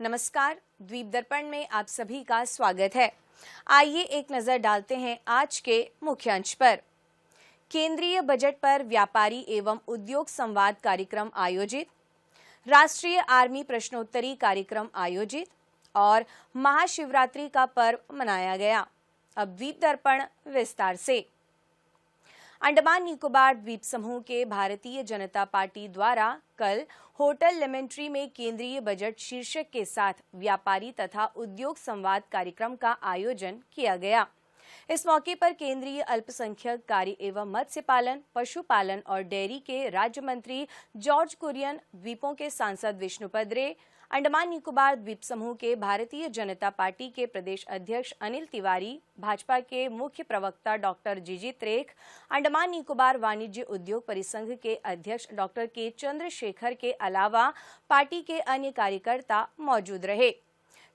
नमस्कार, द्वीप दर्पण में आप सभी का स्वागत है। आइए एक नजर डालते हैं आज के मुख्य अंश पर। केंद्रीय बजट पर व्यापारी एवं उद्योग संवाद कार्यक्रम आयोजित, राष्ट्रीय आर्मी प्रश्नोत्तरी कार्यक्रम आयोजित और महाशिवरात्रि का पर्व मनाया गया। अब द्वीप दर्पण विस्तार से। अंडमान निकोबार द्वीप समूह के भारतीय जनता पार्टी द्वारा कल होटल लेमन ट्री में केंद्रीय बजट शीर्षक के साथ व्यापारी तथा उद्योग संवाद कार्यक्रम का आयोजन किया गया। इस मौके पर केंद्रीय अल्पसंख्यक कार्य एवं मत्स्य पालन, पशुपालन और डेयरी के राज्य मंत्री जॉर्ज कुरियन, द्वीपों के सांसद विष्णुपद रे, अंडमान निकोबार द्वीप समूह के भारतीय जनता पार्टी के प्रदेश अध्यक्ष अनिल तिवारी, भाजपा के मुख्य प्रवक्ता डॉक्टर जिजित रेख, अंडमान निकोबार वाणिज्य उद्योग परिसंघ के अध्यक्ष डॉक्टर के चंद्रशेखर के अलावा पार्टी के अन्य कार्यकर्ता मौजूद रहे।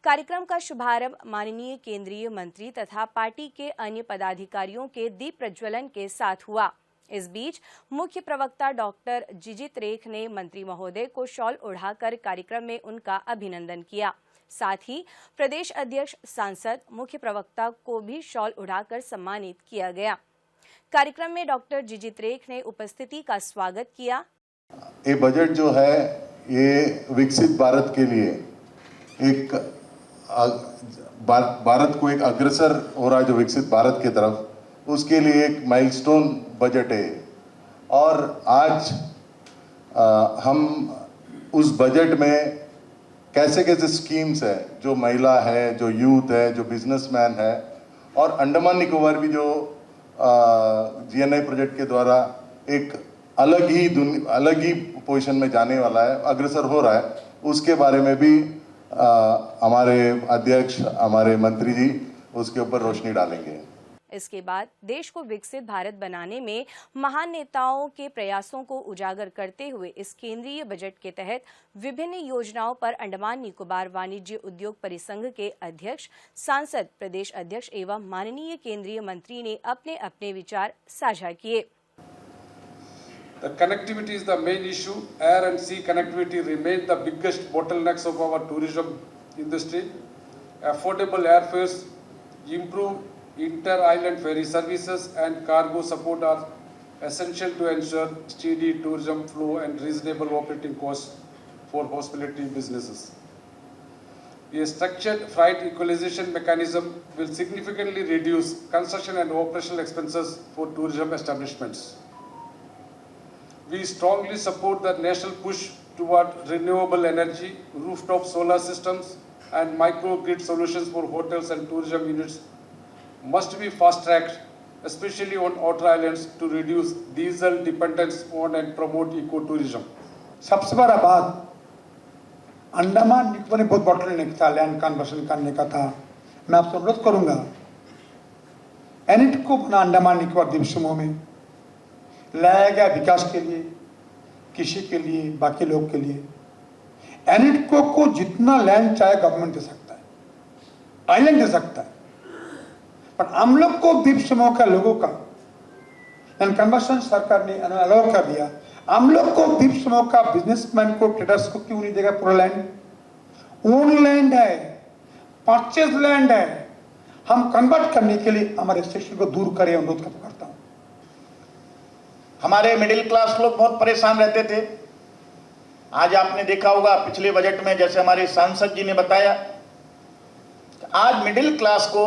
कार्यक्रम का शुभारंभ माननीय केंद्रीय मंत्री तथा पार्टी के अन्य पदाधिकारियों के दीप प्रज्वलन के साथ हुआ। इस बीच मुख्य प्रवक्ता डॉक्टर जिजित रेख ने मंत्री महोदय को शॉल ओढ़ाकर कार्यक्रम में उनका अभिनंदन किया। साथ ही प्रदेश अध्यक्ष, सांसद, मुख्य प्रवक्ता को भी शॉल उड़ाकर सम्मानित किया गया। कार्यक्रम में डॉक्टर जिजित रेख ने उपस्थिति का स्वागत किया। ये बजट जो है ये विकसित भारत के लिए एक भारत को एक अग्रसर हो रहा है, जो विकसित भारत की तरफ, उसके लिए एक माइलस्टोन बजट है। और आज हम उस बजट में कैसे कैसे स्कीम्स है, जो महिला है, जो यूथ है, जो बिजनेसमैन है, और अंडमान निकोबार भी जो जीएनआई प्रोजेक्ट के द्वारा एक अलग ही पोजीशन में जाने वाला है, अग्रसर हो रहा है, उसके बारे में भी हमारे अध्यक्ष, हमारे मंत्री जी उसके ऊपर रोशनी डालेंगे। इसके बाद देश को विकसित भारत बनाने में महान नेताओं के प्रयासों को उजागर करते हुए इस केंद्रीय बजट के तहत विभिन्न योजनाओं पर अंडमान निकोबार वाणिज्य उद्योग परिसंघ के अध्यक्ष, सांसद, प्रदेश अध्यक्ष एवं माननीय केंद्रीय मंत्री ने अपने अपने विचार साझा किए। The connectivity is the main issue. Air and sea connectivity remain the biggest bottlenecks of our tourism industry. Affordable airfares, improved inter-island ferry services and cargo support are essential to ensure steady tourism flow and reasonable operating costs for hospitality businesses. A structured freight equalization mechanism will significantly reduce construction and operational expenses for tourism establishments. We strongly support the national push toward renewable energy, rooftop solar systems, and microgrid solutions for hotels and tourism units must be fast-tracked, especially on outer islands, to reduce diesel dependence on and promote ecotourism. सबसे बड़ा बात अंडमान निकोबार में बहुत bottleneck था, land conversion करने का था। मैं आपसे अनुरोध करूंगा, एनिट को अपना अंडमान निकोबार द्वीप समूह में लाया गया विकास के लिए, कृषि के लिए, बाकी लोग के लिए। एनिट को जितना लैंड चाहे गवर्नमेंट दे सकता है, आइलैंड दे सकता है, पर हम लोग को द्वीप समूह का लोगों का लैंड कन्वर्शन सरकार ने अलाउ कर दिया। हम लोग को द्वीप समूह का बिजनेसमैन को, ट्रेडर्स को क्यों नहीं देगा पूरा लैंड? ओन लैंड है, परचेज लैंड है। हम कन्वर्ट करने के लिए हमारे स्टेशन को दूर करें, अनुरोध करता हूं। हमारे मिडिल क्लास लोग बहुत परेशान रहते थे। आज आपने देखा होगा पिछले बजट में, जैसे हमारे सांसद जी ने बताया, आज मिडिल क्लास को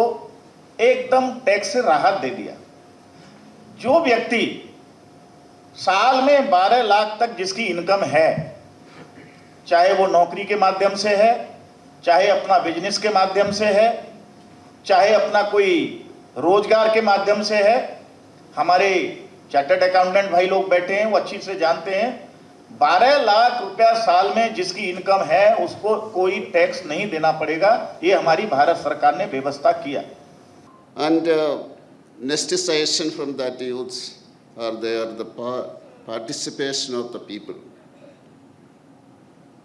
एकदम टैक्स से राहत दे दिया। जो व्यक्ति साल में 12 लाख तक जिसकी इनकम है, चाहे वो नौकरी के माध्यम से है, चाहे अपना बिजनेस के माध्यम से है, चाहे अपना कोई रोजगार के माध्यम से है, हमारे चार्टर्ड अकाउंटेंट भाई लोग बैठे हैं, वो अच्छी से जानते हैं, 12 लाख रुपया साल में जिसकी इनकम है उसको कोई टैक्स नहीं देना पड़ेगा। ये हमारी भारत सरकार ने व्यवस्था किया। And next suggestion from that youths are there, the participation of the people,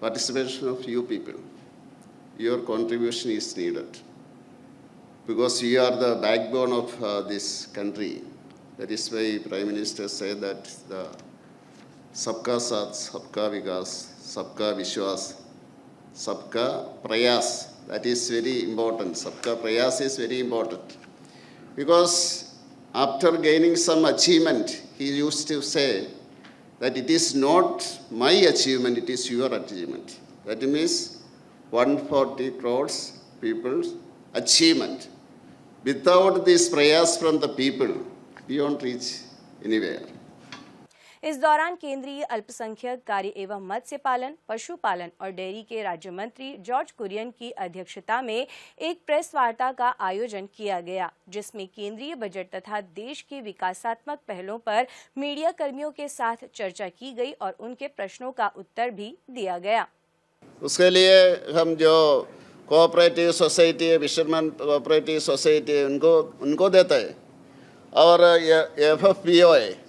participation of you people. Your contribution is needed because you are the backbone of this country. That is why Prime Minister said that the Sabka Saath, Sabka Vikas, Sabka Vishwas, Sabka Prayas. That is very important. Sabka Prayas is very important. Because after gaining some achievement, he used to say that it is not my achievement, it is your achievement. That means 140 crores people's achievement. Without this prayers from the people, we won't reach anywhere. इस दौरान केंद्रीय अल्पसंख्यक कार्य एवं मत्स्य पालन, पशुपालन और dairy के राज्य मंत्री जॉर्ज कुरियन की अध्यक्षता में एक प्रेस वार्ता का आयोजन किया गया, जिसमें केंद्रीय बजट तथा देश के विकासात्मक पहलों पर मीडिया कर्मियों के साथ चर्चा की गई और उनके प्रश्नों का उत्तर भी दिया गया। उसके लिए हम जो cooperative society, fisherman cooperative society उनको देता है और FFPO है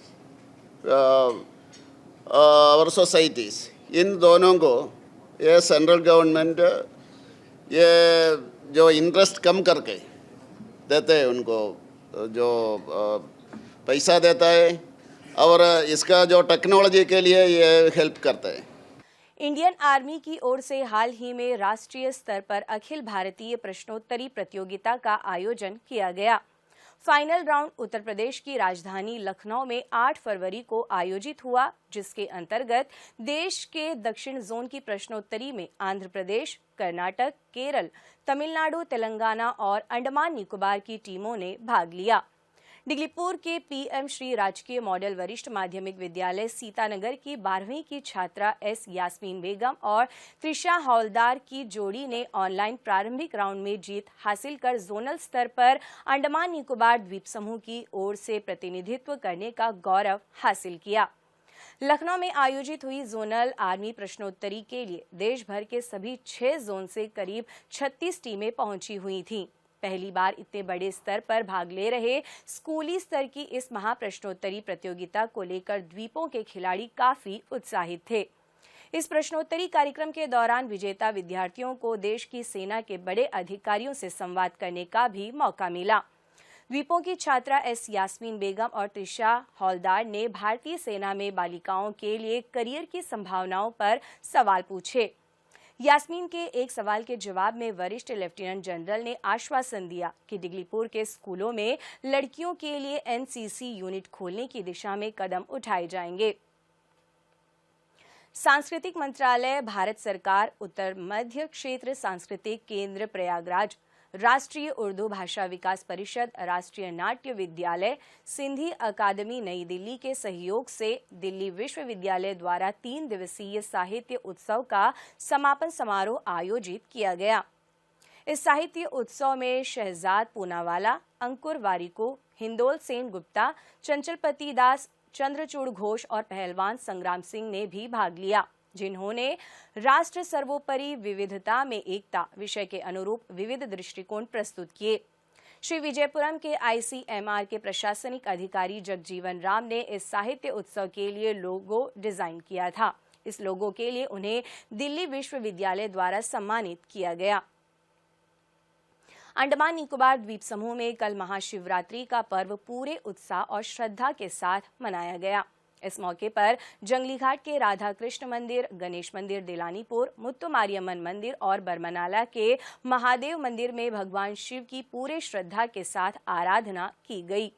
और सोसाइटीज़, इन दोनों को ये सेंट्रल गवर्नमेंट ये जो इंटरेस्ट कम करके देते हैं, उनको जो पैसा देता है और इसका जो टेक्नोलॉजी के लिए ये हेल्प करता है। इंडियन आर्मी की ओर से हाल ही में राष्ट्रीय स्तर पर अखिल भारतीय प्रश्नोत्तरी प्रतियोगिता का आयोजन किया गया। फाइनल राउंड उत्तर प्रदेश की राजधानी लखनऊ में 8 फरवरी को आयोजित हुआ, जिसके अंतर्गत देश के दक्षिण जोन की प्रश्नोत्तरी में आंध्र प्रदेश, कर्नाटक, केरल, तमिलनाडु, तेलंगाना और अंडमान निकोबार की टीमों ने भाग लिया। डिगलीपुर के PM श्री राजकीय मॉडल वरिष्ठ माध्यमिक विद्यालय सीतानगर की 12वीं की छात्रा S यास्मीन बेगम और त्रिशा हौलदार की जोड़ी ने ऑनलाइन प्रारंभिक राउंड में जीत हासिल कर जोनल स्तर पर अंडमान निकोबार द्वीप समूह की ओर से प्रतिनिधित्व करने का गौरव हासिल किया। लखनऊ में आयोजित हुई जोनल आर्मी प्रश्नोत्तरी के लिए देश भर के सभी 6 जोन से करीब 36 टीमें पहुंची हुई थीं। पहली बार इतने बड़े स्तर पर भाग ले रहे स्कूली स्तर की इस महाप्रश्नोत्तरी प्रतियोगिता को लेकर द्वीपों के खिलाड़ी काफी उत्साहित थे। इस प्रश्नोत्तरी कार्यक्रम के दौरान विजेता विद्यार्थियों को देश की सेना के बड़े अधिकारियों से संवाद करने का भी मौका मिला। द्वीपों की छात्रा S यास्मीन बेगम और त्रिशा हौलदार ने भारतीय सेना में बालिकाओं के लिए करियर की संभावनाओं पर सवाल पूछे। यास्मीन के एक सवाल के जवाब में वरिष्ठ लेफ्टिनेंट जनरल ने आश्वासन दिया कि डिगलीपुर के स्कूलों में लड़कियों के लिए NCC यूनिट खोलने की दिशा में कदम उठाए जाएंगे। सांस्कृतिक मंत्रालय, भारत सरकार, उत्तर मध्य क्षेत्र सांस्कृतिक केंद्र प्रयागराज, राष्ट्रीय उर्दू भाषा विकास परिषद, राष्ट्रीय नाट्य विद्यालय, सिंधी अकादमी नई दिल्ली के सहयोग से दिल्ली विश्वविद्यालय द्वारा 3 दिवसीय साहित्य उत्सव का समापन समारोह आयोजित किया गया। इस साहित्य उत्सव में शहजाद पूनावाला, अंकुर वारिको, हिंदोल सेन गुप्ता, चंचलपति दास, चंद्रचूड़ घोष और पहलवान संग्राम सिंह ने भी भाग लिया, जिन्होंने राष्ट्र सर्वोपरि विविधता में एकता विषय के अनुरूप विविध दृष्टिकोण प्रस्तुत किए। श्री विजयपुरम के ICMR के प्रशासनिक अधिकारी जगजीवन राम ने इस साहित्य उत्सव के लिए लोगो डिजाइन किया था। इस लोगो के लिए उन्हें दिल्ली विश्वविद्यालय द्वारा सम्मानित किया गया। अंडमान निकोबार द्वीप समूह में कल महाशिवरात्रि का पर्व पूरे उत्साह और श्रद्धा के साथ मनाया गया। इस मौके पर जंगली घाट के राधा कृष्ण मंदिर, गणेश मंदिर दिलानीपुर, मुत्तु मारियम्मन मंदिर और बरमनाला के महादेव मंदिर में भगवान शिव की पूरे श्रद्धा के साथ आराधना की गई।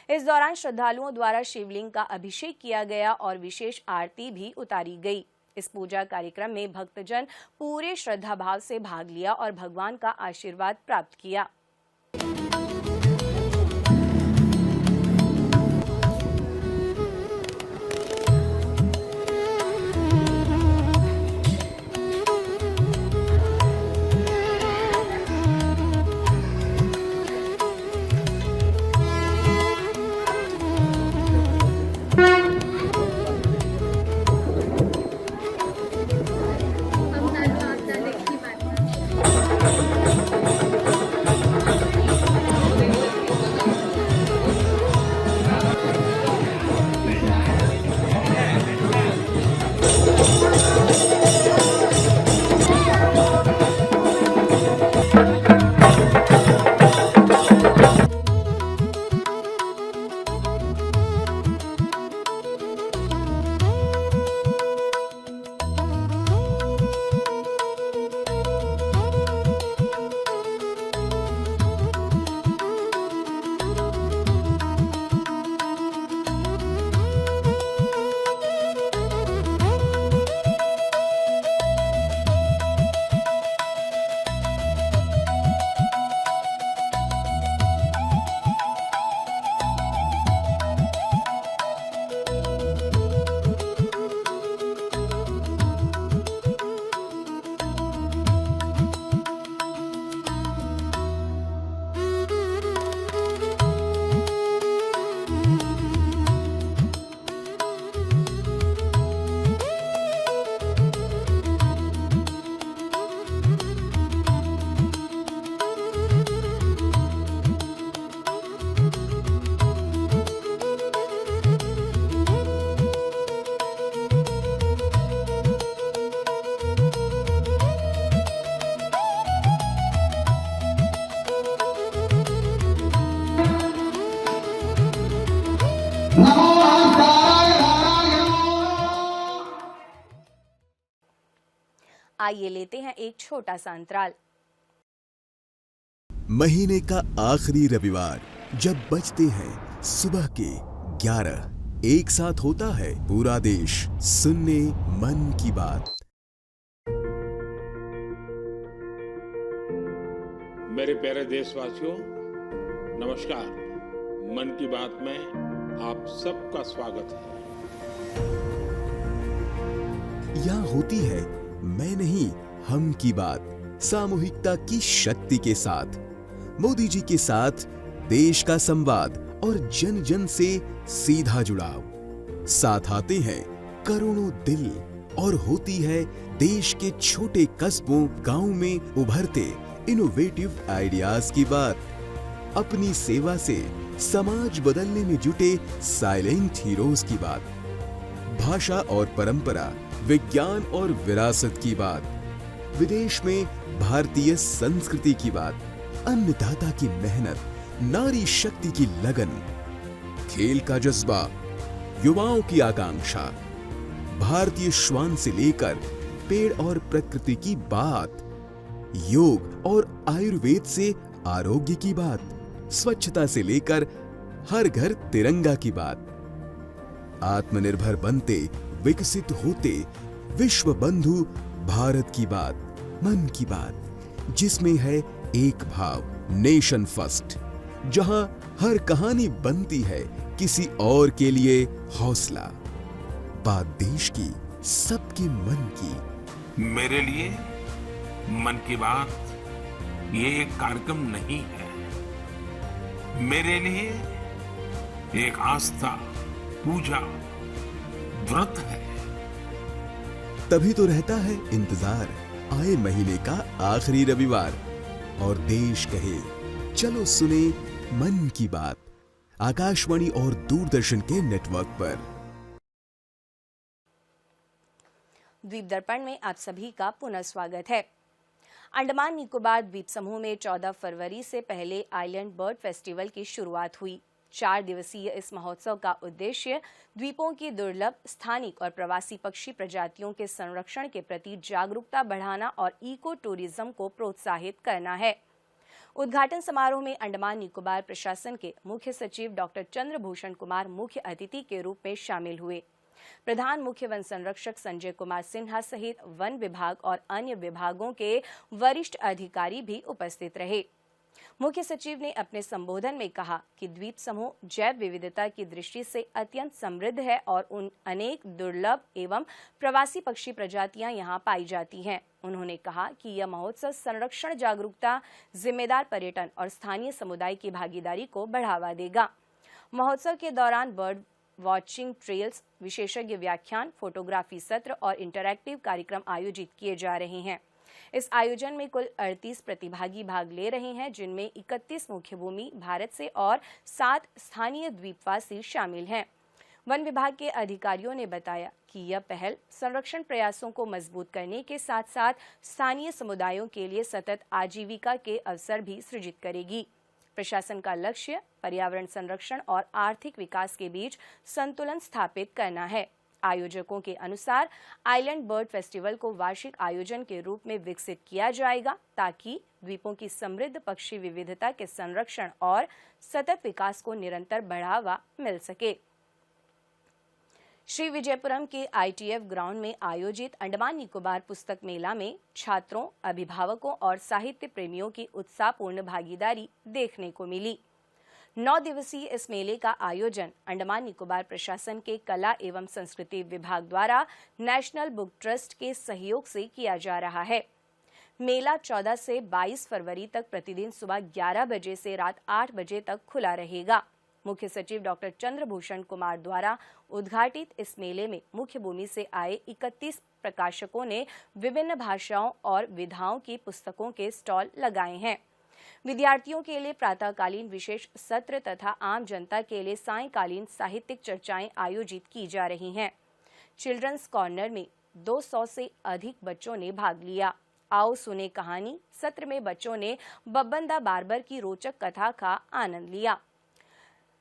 इस दौरान श्रद्धालुओं द्वारा शिवलिंग का अभिषेक किया गया और विशेष आरती भी उतारी गई। इस पूजा कार्यक्रम में भक्तजन पूरे श्रद्धा भाव से भाग लिया और भगवान का आशीर्वाद प्राप्त किया। आइए लेते हैं एक छोटा सा अंतराल। महीने का आखिरी रविवार जब बजते हैं सुबह के 11, एक साथ होता है पूरा देश सुनने मन की बात। मेरे प्यारे देशवासियों, नमस्कार। मन की बात में आप सबका स्वागत है। यहाँ होती है मैं नहीं हम की बात, सामूहिकता की शक्ति के साथ, मोदी जी के साथ देश का संवाद और जन जन से सीधा जुड़ाव। साथ आते हैं करोड़ों दिल और होती है देश के छोटे कस्बों गांव में उभरते इनोवेटिव आइडियाज की बात। अपनी सेवा से समाज बदलने में जुटे साइलेंट हीरोज की बात। भाषा और परंपरा, विज्ञान और विरासत की बात। विदेश में भारतीय संस्कृति की बात। अन्नदाता की मेहनत, नारी शक्ति की लगन, खेल का जज्बा, युवाओं की आकांक्षा, भारतीय श्वान से लेकर पेड़ और प्रकृति की बात, योग और आयुर्वेद से आरोग्य की बात, स्वच्छता से लेकर हर घर तिरंगा की बात। आत्मनिर्भर बनते, विकसित होते, विश्व बंधु भारत की बात, मन की बात, जिसमें है एक भाव, नेशन फर्स्ट, जहां हर कहानी बनती है किसी और के लिए हौसला। बात देश की, सबके मन की। मेरे लिए मन की बात ये एक कार्यक्रम नहीं है, मेरे लिए एक आस्था, पूजा, व्रत है। तभी तो रहता है इंतजार आए महीने का आखिरी रविवार और देश कहे चलो सुने मन की बात, आकाशवाणी और दूरदर्शन के नेटवर्क पर। द्वीप दर्पण में आप सभी का पुनः स्वागत है। अंडमान निकोबार द्वीप समूह में 14 फरवरी से पहले आइलैंड बर्ड फेस्टिवल की शुरुआत हुई। 4 दिवसीय इस महोत्सव का उद्देश्य द्वीपों की दुर्लभ स्थानिक और प्रवासी पक्षी प्रजातियों के संरक्षण के प्रति जागरूकता बढ़ाना और इको टूरिज्म को प्रोत्साहित करना है। उद्घाटन समारोह में अंडमान निकोबार प्रशासन के मुख्य सचिव डॉक्टर चंद्रभूषण कुमार मुख्य अतिथि के रूप में शामिल हुए। प्रधान मुख्य वन संरक्षक संजय कुमार सिन्हा सहित वन विभाग और अन्य विभागों के वरिष्ठ अधिकारी भी उपस्थित रहे। मुख्य सचिव ने अपने संबोधन में कहा कि द्वीप समूह जैव विविधता की दृष्टि से अत्यंत समृद्ध है और उन अनेक दुर्लभ एवं प्रवासी पक्षी प्रजातियां यहां पाई जाती हैं। उन्होंने कहा कि यह महोत्सव संरक्षण जागरूकता, जिम्मेदार पर्यटन और स्थानीय समुदाय की भागीदारी को बढ़ावा देगा। महोत्सव के दौरान बर्ड वॉचिंग ट्रेल्स, विशेषज्ञ व्याख्यान, फोटोग्राफी सत्र और इंटरैक्टिव कार्यक्रम आयोजित किए जा रहे हैं। इस आयोजन में कुल 38 प्रतिभागी भाग ले रहे हैं, जिनमें 31 मुख्य भूमि भारत से और 7 स्थानीय द्वीपवासी शामिल हैं। वन विभाग के अधिकारियों ने बताया कि यह पहल संरक्षण प्रयासों को मजबूत करने के साथ साथ स्थानीय समुदायों के लिए सतत आजीविका के अवसर भी सृजित करेगी। प्रशासन का लक्ष्य पर्यावरण संरक्षण और आर्थिक विकास के बीच संतुलन स्थापित करना है। आयोजकों के अनुसार आइलैंड बर्ड फेस्टिवल को वार्षिक आयोजन के रूप में विकसित किया जाएगा ताकि द्वीपों की समृद्ध पक्षी विविधता के संरक्षण और सतत विकास को निरंतर बढ़ावा मिल सके। श्री विजयपुरम के ITF ग्राउंड में आयोजित अंडमान निकोबार पुस्तक मेला में छात्रों, अभिभावकों और साहित्य प्रेमियों की उत्साहपूर्ण भागीदारी देखने को मिली। 9 दिवसीय इस मेले का आयोजन अंडमान निकोबार प्रशासन के कला एवं संस्कृति विभाग द्वारा नेशनल बुक ट्रस्ट के सहयोग से किया जा रहा है। मेला 14 से 22 फरवरी तक प्रतिदिन सुबह 11 बजे से रात 8 बजे तक खुला रहेगा। मुख्य सचिव डॉक्टर चंद्रभूषण कुमार द्वारा उद्घाटित इस मेले में मुख्य भूमि से आए 31 प्रकाशकों ने विभिन्न भाषाओं और विधाओं की पुस्तकों के स्टॉल लगाए हैं। विद्यार्थियों के लिए प्रातःकालीन विशेष सत्र तथा आम जनता के लिए सायंकालीन साहित्यिक चर्चाएं आयोजित की जा रही हैं। चिल्ड्रंस कॉर्नर में 200 से अधिक बच्चों ने भाग लिया। आओ सुने कहानी सत्र में बच्चों ने बब्बन दा बार्बर की रोचक कथा का आनंद लिया।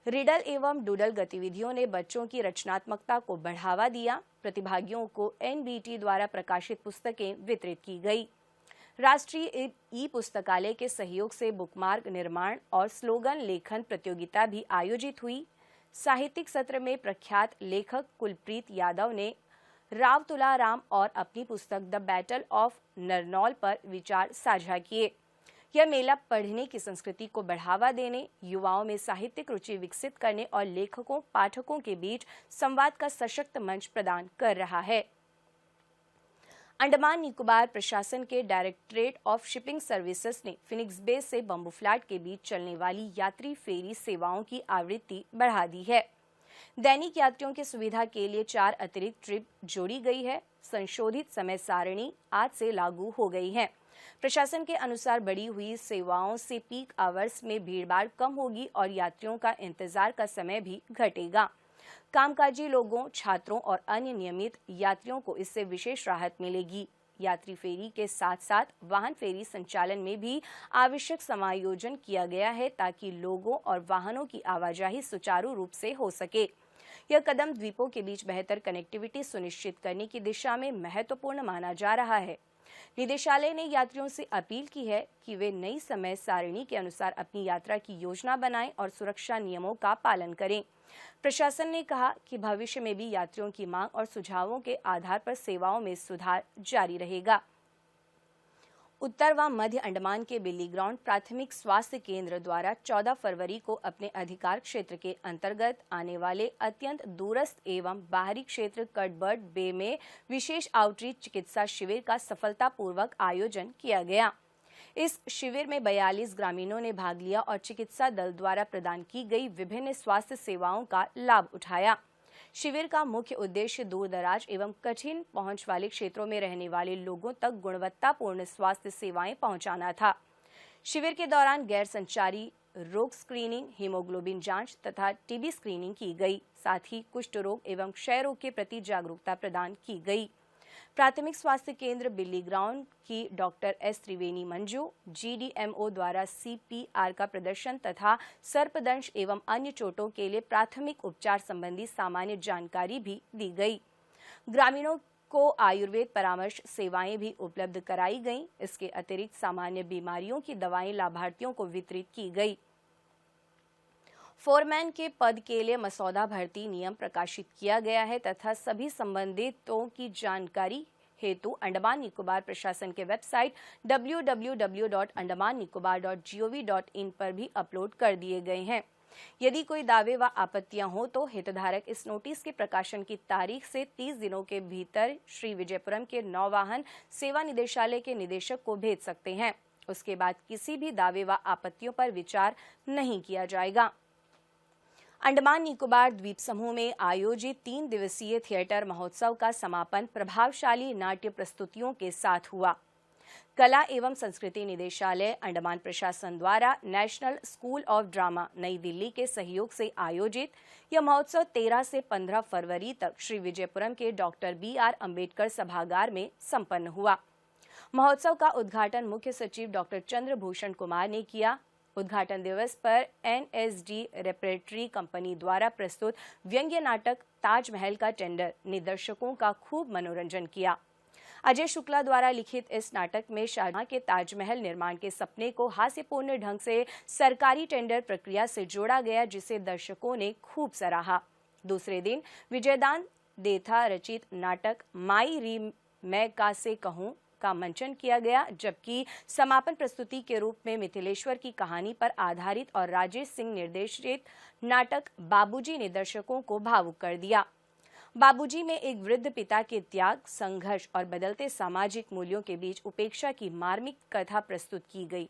रिडल एवं डूडल गतिविधियों ने बच्चों की रचनात्मकता को बढ़ावा दिया। प्रतिभागियों को एनबीटी द्वारा प्रकाशित पुस्तकें वितरित की गई। राष्ट्रीय ई पुस्तकालय के सहयोग से बुकमार्क निर्माण और स्लोगन लेखन प्रतियोगिता भी आयोजित हुई। साहित्यिक सत्र में प्रख्यात लेखक कुलप्रीत यादव ने राव तुलाराम और अपनी पुस्तक द बैटल ऑफ नरनौल पर विचार साझा किए। यह मेला पढ़ने की संस्कृति को बढ़ावा देने, युवाओं में साहित्यिक रुचि विकसित करने और लेखकों पाठकों के बीच संवाद का सशक्त मंच प्रदान कर रहा है। अंडमान निकोबार प्रशासन के डायरेक्टरेट ऑफ शिपिंग सर्विसेज ने फिनिक्स बे से बम्बू फ्लैट के बीच चलने वाली यात्री फेरी सेवाओं की आवृत्ति बढ़ा दी है। दैनिक यात्रियों की सुविधा के लिए 4 अतिरिक्त ट्रिप जोड़ी गई है। संशोधित समय सारणी आज से लागू हो गई है। प्रशासन के अनुसार बढ़ी हुई सेवाओं से पीक आवर्स में भीड़भाड़ कम होगी और यात्रियों का इंतजार का समय भी घटेगा। कामकाजी लोगों, छात्रों और अन्य नियमित यात्रियों को इससे विशेष राहत मिलेगी। यात्री फेरी के साथ साथ वाहन फेरी संचालन में भी आवश्यक समायोजन किया गया है ताकि लोगों और वाहनों की आवाजाही सुचारू रूप से हो सके। यह कदम द्वीपों के बीच बेहतर कनेक्टिविटी सुनिश्चित करने की दिशा में महत्वपूर्ण माना जा रहा है। निदेशालय ने यात्रियों से अपील की है कि वे नई समय सारिणी के अनुसार अपनी यात्रा की योजना बनाएं और सुरक्षा नियमों का पालन करें। प्रशासन ने कहा कि भविष्य में भी यात्रियों की मांग और सुझावों के आधार पर सेवाओं में सुधार जारी रहेगा। उत्तर व मध्य अंडमान के बिल्ली ग्राउंड प्राथमिक स्वास्थ्य केंद्र द्वारा 14 फरवरी को अपने अधिकार क्षेत्र के अंतर्गत आने वाले अत्यंत दूरस्थ एवं बाहरी क्षेत्र कटबर्ड बे में विशेष आउटरीच चिकित्सा शिविर का सफलतापूर्वक आयोजन किया गया। इस शिविर में 42 ग्रामीणों ने भाग लिया और चिकित्सा दल द्वारा प्रदान की गई विभिन्न स्वास्थ्य सेवाओं का लाभ उठाया। शिविर का मुख्य उद्देश्य दूर दराज एवं कठिन पहुंच वाले क्षेत्रों में रहने वाले लोगों तक गुणवत्तापूर्ण स्वास्थ्य सेवाएं पहुंचाना था। शिविर के दौरान गैर संचारी रोग स्क्रीनिंग, हीमोग्लोबिन जांच तथा टीबी स्क्रीनिंग की गई। साथ ही कुष्ठ रोग एवं क्षय रोग के प्रति जागरूकता प्रदान की गई। प्राथमिक स्वास्थ्य केंद्र बिल्ली ग्राउंड की डॉक्टर एस त्रिवेणी मंजू, जीडीएमओ द्वारा सीपीआर का प्रदर्शन तथा सर्पदंश एवं अन्य चोटों के लिए प्राथमिक उपचार संबंधी सामान्य जानकारी भी दी गई। ग्रामीणों को आयुर्वेद परामर्श सेवाएं भी उपलब्ध कराई गईं। इसके अतिरिक्त सामान्य बीमारियों की दवाएं लाभार्थियों को वितरित की गई। फोरमैन के पद के लिए मसौदा भर्ती नियम प्रकाशित किया गया है तथा सभी संबंधितों की जानकारी हेतु अंडमान निकोबार प्रशासन के वेबसाइट www.andamannicobar.gov.in पर भी अपलोड कर दिए गए हैं। यदि कोई दावे व आपत्तियां हो तो हितधारक इस नोटिस के प्रकाशन की तारीख से 30 दिनों के भीतर श्री विजयपुरम के नौवाहन सेवा निदेशालय के निदेशक को भेज सकते हैं। उसके बाद किसी भी दावे व आपत्तियों पर विचार नहीं किया जाएगा। अंडमान निकोबार द्वीप समूह में आयोजित 3 दिवसीय थिएटर महोत्सव का समापन प्रभावशाली नाट्य प्रस्तुतियों के साथ हुआ। कला एवं संस्कृति निदेशालय अंडमान प्रशासन द्वारा नेशनल स्कूल ऑफ ड्रामा नई दिल्ली के सहयोग से आयोजित यह महोत्सव 13 से 15 फरवरी तक श्री विजयपुरम के डॉक्टर BR अम्बेडकर सभागार में संपन्न हुआ। महोत्सव का उद्घाटन मुख्य सचिव डॉक्टर चंद्रभूषण कुमार ने किया। उद्घाटन दिवस पर NSD रेपरेटरी कंपनी द्वारा प्रस्तुत व्यंग्य नाटक ताजमहल का टेंडर ने दर्शकों का खूब मनोरंजन किया। अजय शुक्ला द्वारा लिखित इस नाटक में शाहजहां के ताजमहल निर्माण के सपने को हास्यपूर्ण ढंग से सरकारी टेंडर प्रक्रिया से जोड़ा गया, जिसे दर्शकों ने खूब सराहा। दूसरे दिन विजयदान देथा रचित नाटक माई री मैं का से कहूं का मंचन किया गया, जबकि समापन प्रस्तुति के रूप में मिथिलेश्वर की कहानी पर आधारित और राजेश सिंह निर्देशित नाटक बाबूजी ने दर्शकों को भावुक कर दिया। बाबूजी में एक वृद्ध पिता के त्याग, संघर्ष और बदलते सामाजिक मूल्यों के बीच उपेक्षा की मार्मिक कथा प्रस्तुत की गई।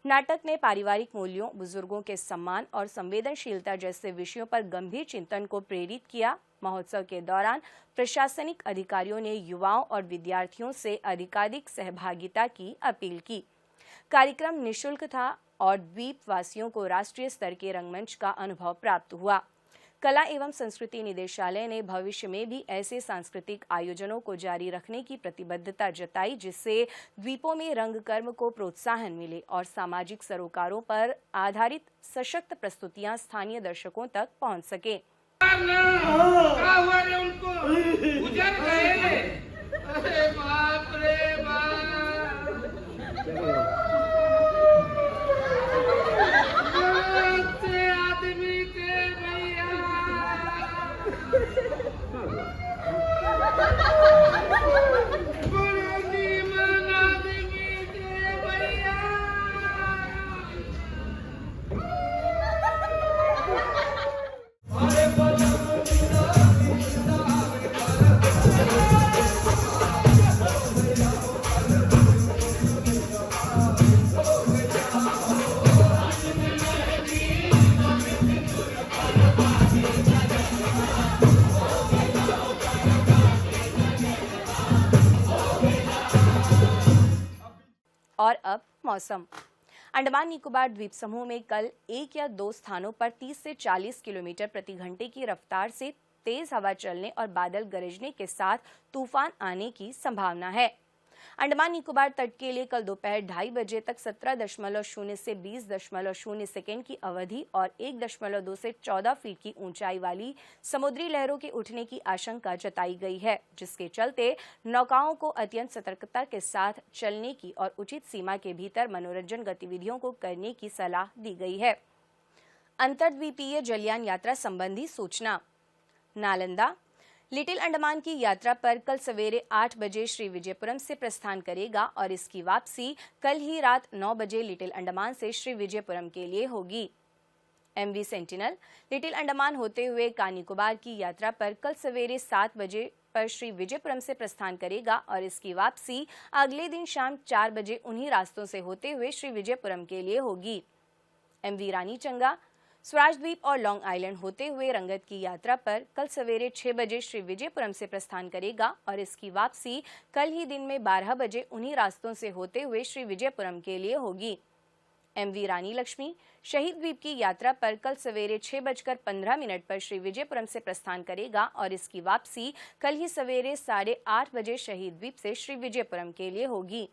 नाटक ने पारिवारिक मूल्यों, बुजुर्गों के सम्मान और संवेदनशीलता जैसे विषयों पर गंभीर चिंतन को प्रेरित किया। महोत्सव के दौरान प्रशासनिक अधिकारियों ने युवाओं और विद्यार्थियों से अधिकाधिक सहभागिता की अपील की। कार्यक्रम निःशुल्क था और द्वीप वासियों को राष्ट्रीय स्तर के रंगमंच का अनुभव प्राप्त हुआ। कला एवं संस्कृति निदेशालय ने भविष्य में भी ऐसे सांस्कृतिक आयोजनों को जारी रखने की प्रतिबद्धता जताई, जिससे द्वीपों में रंगकर्म को प्रोत्साहन मिले और सामाजिक सरोकारों पर आधारित सशक्त प्रस्तुतियां स्थानीय दर्शकों तक पहुंच सके। और अब मौसम। अंडमान निकोबार द्वीप समूह में कल 1 या 2 स्थानों पर 30 से 40 किलोमीटर प्रति घंटे की रफ्तार से तेज हवा चलने और बादल गरजने के साथ तूफान आने की संभावना है। अंडमान निकोबार तट के लिए कल दोपहर 2:30 बजे तक 17.0 से 20.0 सेकेंड की अवधि और 1.2 से 14 फीट की ऊंचाई वाली समुद्री लहरों के उठने की आशंका जताई गई है, जिसके चलते नौकाओं को अत्यंत सतर्कता के साथ चलने की और उचित सीमा के भीतर मनोरंजन गतिविधियों को करने की सलाह दी गई है। अंतर्द्वीपीय जलयान यात्रा संबंधी सूचना। नालंदा लिटिल अंडमान की यात्रा पर कल सवेरे 8 बजे श्री विजयपुरम से प्रस्थान करेगा और इसकी वापसी कल ही रात 9 बजे लिटिल अंडमान से श्री विजयपुरम के लिए होगी। MV सेंटिनल लिटिल अंडमान होते हुए कानिकोबार की यात्रा पर कल सवेरे 7 बजे पर श्री विजयपुरम से प्रस्थान करेगा और इसकी वापसी अगले दिन शाम 4 बजे उन्हीं रास्तों से होते हुए श्री विजयपुरम के लिए होगी। MV रानी चंगा स्वराज द्वीप और लॉन्ग आइलैंड होते हुए रंगत की यात्रा पर कल सवेरे 6 बजे श्री विजयपुरम से प्रस्थान करेगा और इसकी वापसी कल ही दिन में 12 बजे उन्हीं रास्तों से होते हुए श्री विजयपुरम के लिए होगी। MV रानी लक्ष्मी शहीद द्वीप की यात्रा पर कल सवेरे 6:15 पर श्री विजयपुरम से प्रस्थान करेगा और इसकी वापसी कल ही सवेरे 8:30 बजे शहीद द्वीप से श्री विजयपुरम के लिए होगी।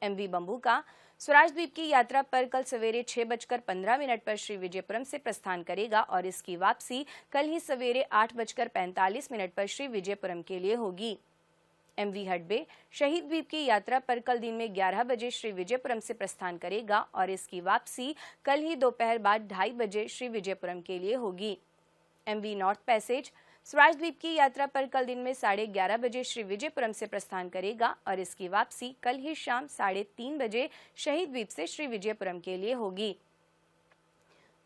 MV बंबूका स्वराज द्वीप की यात्रा पर कल सवेरे 6:15 पर श्री विजयपुरम से प्रस्थान करेगा और इसकी वापसी कल ही सवेरे 8:45 पर श्री विजयपुरम के लिए होगी। MV हडबे शहीद द्वीप की यात्रा पर कल दिन में 11 बजे श्री विजयपुरम से प्रस्थान करेगा और इसकी वापसी कल ही दोपहर बाद 2:30 बजे श्री विजयपुरम के लिए होगी। MV नॉर्थ पैसेज स्वराज द्वीप की यात्रा पर कल दिन में 11:30 बजे श्री विजयपुरम से प्रस्थान करेगा और इसकी वापसी कल ही शाम 3:30 बजे शहीद द्वीप से श्री विजयपुरम के लिए होगी।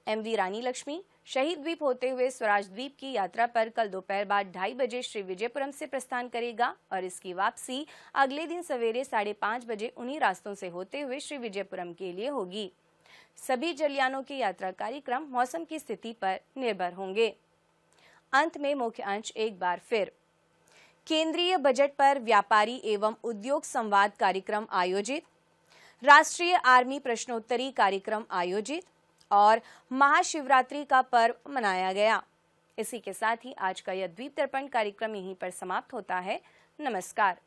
MV रानी लक्ष्मी शहीद द्वीप होते हुए स्वराज द्वीप की यात्रा पर कल दोपहर बाद 2:30 बजे श्री विजयपुरम से प्रस्थान करेगा और इसकी वापसी अगले दिन सवेरे 5:30 बजे उन्हीं रास्तों से होते हुए श्री विजयपुरम के लिए होगी। सभी जलयानों के यात्रा कार्यक्रम मौसम की स्थिति पर निर्भर होंगे। अंत में मुख्य अंश एक बार फिर। केंद्रीय बजट पर व्यापारी एवं उद्योग संवाद कार्यक्रम आयोजित, राष्ट्रीय आर्मी प्रश्नोत्तरी कार्यक्रम आयोजित और महाशिवरात्रि का पर्व मनाया गया। इसी के साथ ही आज का यह द्वीप दर्पण कार्यक्रम यहीं पर समाप्त होता है। नमस्कार।